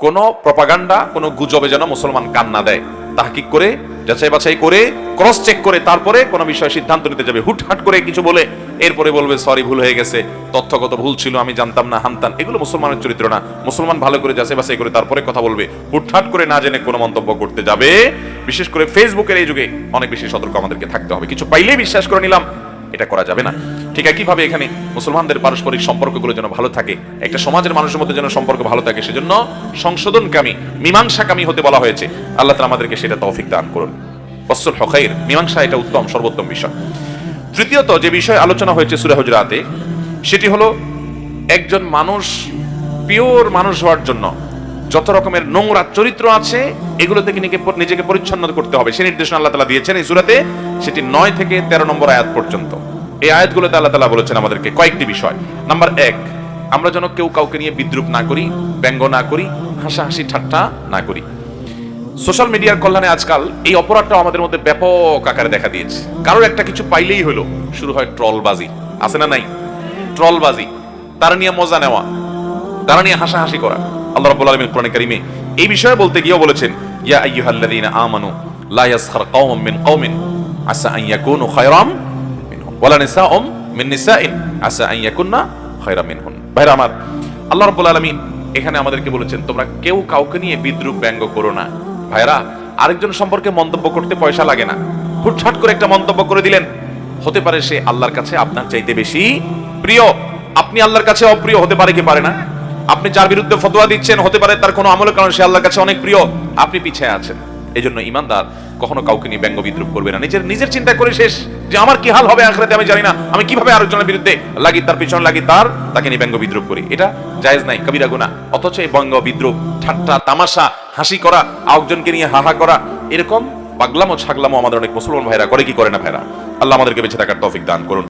কোনো প্রপাগান্ডা, কোনো গুজবে যেন মুসলমান কান না দেয়। তাহকিক করে, যাচাই বাছাই করে, ক্রস চেক করে তারপরে কোনো বিষয়ে সিদ্ধান্ত নিতে যাবে। হুটহাট করে কিছু বলে এরপরে বলবে সরি, ভুল হয়ে গেছে, তথ্যগত ভুল ছিল, আমি জানতাম না, হানতান। এগুলো মুসলমানের চরিত্র না। মুসলমান ভালো করে যাচাই বাছাই করে তারপরে কথা বলবে। হুটহাট করে না জেনে কোনো মন্তব্য করতে যাবে। বিশেষ করে ফেসবুকের এই যুগে অনেক বেশি সতর্ক আমাদেরকে থাকতে হবে। কিছু পাইলেই বিশ্বাস করে নিলাম, এটা করা যাবে না। ঠিক একইভাবে এখানে মুসলমানদের পারস্পরিক সম্পর্কগুলো যেন ভালো থাকে, একটা সমাজের মানুষের মধ্যে যেন সম্পর্ক ভালো থাকে, সেজন্য সংশোধনকামী, মীমাংসাকামী হতে বলা হয়েছে। আল্লাহ তাআলা আমাদেরকে সেটা তৌফিক দান করুন। ওয়াসলুল খায়র, মীমাংসা এটা উত্তম, সর্বোত্তম বিষয়। তৃতীয়ত যে বিষয় আলোচনা হয়েছে সূরা হুজুরাতে, সেটি হলো একজন মানুষ পিওর মানুষ হওয়ার জন্য যত রকমের নোংরা চরিত্র আছে এগুলো থেকে নিজেকে পরিচ্ছন্ন করতে হবে। সে নির্দেশনা আল্লাহ তাআলা দিয়েছেন এই সূরাতে, সেটি 9 থেকে 13 নম্বর আয়াত পর্যন্ত। এই আয়াতগুলোতে আল্লাহ তাআলা বলেছেন আমাদেরকে কয়েকটি বিষয়। নাম্বার 1, আমরা যেন কেউ কাউকে নিয়ে বিদ্রুপ না করি, ব্যঙ্গ না করি, হাসাহাসি ঠাট্টা না করি। সোশ্যাল মিডিয়ার কল্যাণে আজকাল এই অপরাধটাও আমাদের মধ্যে ব্যাপক আকারে দেখা দিয়েছে। কারোর একটা কিছু পাইলেই হলো শুরু হয় ট্রলবাজি। আছে না নাই? ট্রলবাজি, তারা নিয়ে মজা নেওয়া, তারা নিয়ে হাসাহাসি করা। আল্লাহ রাব্বুল আলামিন কোরআনে কারীমে এই বিষয়ে বলতে গিয়েও বলেছেন, ইয়া আইয়ুহাল্লাযীনা আমানু লা ইয়াসখার কওমুম মিন কওমিন আসা আন ইয়াকুনু খায়রাম মিনহুম ওয়ালা নিসাউম মিন নিসাইন আসা আন ইয়াকুননা খায়রাম মিনহুন। ভাইরা আমার, আল্লাহ রাব্বুল আলামিন এখানে আমাদেরকে বলেছেন তোমরা কেউ কাউকে নিয়ে বিদ্রূপ ব্যঙ্গ করো না। ভাইরা, আরেকজন সম্পর্কে মন্তব্য করতে পয়সা লাগে না। হুটহাট করে একটা মন্তব্য করে দিলেন, হতে পারে সে আল্লাহর কাছে আপনার চাইতে বেশি প্রিয়, আপনি আল্লাহর কাছে অপ্রিয় হতে পারে কি পারে না? আপনি যার বিরুদ্ধে ফতোয়া দিচ্ছেন হতে পারে তার কোনো আমলের কারণে সে আল্লাহর কাছে অনেক প্রিয়, আপনি পিছিয়ে আছেন। এই জন্য ইমানদার কখনো কাউকে নিয়ে ব্যঙ্গ বিদ্রুপ করবে না। নিজের চিন্তা করে শেষ যে আমার কি হাল হবে আখিরাতে আমি জানি না, আমি কিভাবে আরেকজনের বিরুদ্ধে লাগি, তার পিছনে লাগি, তাকে নিয়ে ব্যঙ্গ বিদ্রুপ করি, এটা জায়েজ নাই, কবিরা গুনাহ। অথচ এই ব্যঙ্গ বিদ্রুপ, ঠাট্টা তামাশা, হাসি করা, আরেকজনকে নিয়ে হাহা করা, এরকম পাগলামো ছাগলামো আমাদের অনেক মুসলমান ভাইরা করে কি করে না ভাইরা? আল্লাহ আমাদেরকে বেঁচে থাকার তৌফিক দান করুন।